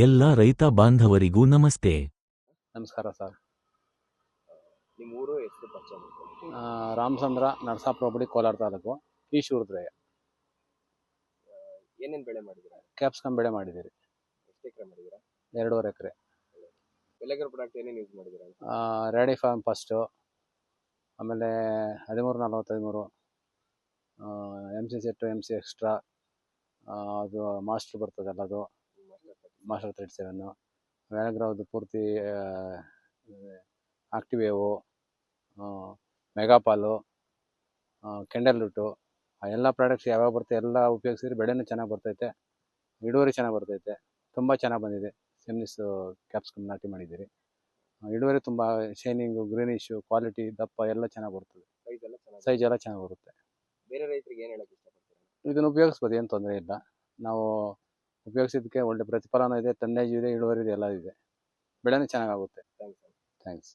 ಎಲ್ಲ ರೈತ ಬಾಂಧವರಿಗೂ ನಮಸ್ತೆ. ನಮಸ್ಕಾರ ಸರ್. ನಿಮ್ಮ ಊರು ಎಷ್ಟು ಪರಿಚಯ ಮಾಡ್ಕೊಳ್ಳಿ? ರಾಮಚಂದ್ರ, ನರಸಾಪುರ ಹೋಬಳಿ, ಕೋಲಾರ ತಾಲೂಕು, ಈಶೂರುದ್ರಯ್ಯ. ಏನೇನು ಬೆಳೆ ಮಾಡಿದ್ದೀರಾ? ಕ್ಯಾಪ್ಸಿಕಮ್ ಬೆಳೆ ಮಾಡಿದ್ದೀರಿ. ಎಷ್ಟು ಎಕರೆ ಮಾಡಿದ್ದೀರಾ? 2.5 ಎಕರೆ. ಬೆಳೆಗರ ಪ್ರಾಡಕ್ಟ್ ಏನೇನು ಯೂಸ್ ಮಾಡಿದ್ದೀರಾ? ರ್ಯಾಡಿ ಫಾರ್ಮ್ ಫಸ್ಟು, ಆಮೇಲೆ 13-40-13, MC ಸೆಟ್ಟು, MC ಎಕ್ಸ್ಟ್ರಾ, ಅದು ಮಾಸ್ಟ್ರ್ ಬರ್ತದಲ್ಲ, ಅದು ಮಾಸ್ಟರ್ 37, ವ್ಯಾನಗ್ರಾವ್ದು ಪೂರ್ತಿ, ಆಕ್ಟಿವೇವು, ಮೆಗಾಪಾಲು, ಕೆಂಡಲ್ ರೂಟು, ಆ ಎಲ್ಲ ಪ್ರಾಡಕ್ಟ್ಸ್ ಯಾವ್ಯಾವ ಬರುತ್ತೆ ಎಲ್ಲ ಉಪಯೋಗಿಸಿದ್ರೆ ಬೆಳೆನೂ ಚೆನ್ನಾಗಿ ಬರ್ತೈತೆ, ಇಳುವರಿ ಚೆನ್ನಾಗಿ ಬರ್ತೈತೆ. ತುಂಬ ಚೆನ್ನಾಗಿ ಬಂದಿದೆ. ಸೆಮ್ನಿಸ್ ಕ್ಯಾಪ್ಸಿಕಮ್ ನಾಟಿ ಮಾಡಿದ್ದೀರಿ. ಇಳುವರಿ ತುಂಬ ಶೈನಿಂಗು, ಗ್ರೀನಿಶು, ಕ್ವಾಲಿಟಿ, ದಪ್ಪ ಎಲ್ಲ ಚೆನ್ನಾಗಿ ಬರ್ತದೆ. ಸೈಜ್ ಎಲ್ಲ ಚೆನ್ನಾಗಿ ಬರುತ್ತೆ. ಬೇರೆ ರೈತರಿಗೆ ಏನು ಹೇಳಕ್ಕೆ ಇಷ್ಟಪಡ್ತೀರಾ? ಇದನ್ನು ಉಪಯೋಗಿಸ್ಬೋದು, ಏನು ತೊಂದರೆ ಇಲ್ಲ. ನಾವು ಉಪಯೋಗಿಸಿದ್ದಕ್ಕೆ ಒಳ್ಳೆ ಪ್ರತಿಫಲನೂ ಇದೆ, ಟನ್ನೇಜ್ ಇದೆ, ಇಳುವರಿ ಇದೆ, ಎಲ್ಲ ಇದೆ. ಬೆಳೆನೂ ಚೆನ್ನಾಗಾಗುತ್ತೆ. ಥ್ಯಾಂಕ್ಸ್. ಥ್ಯಾಂಕ್ಸ್.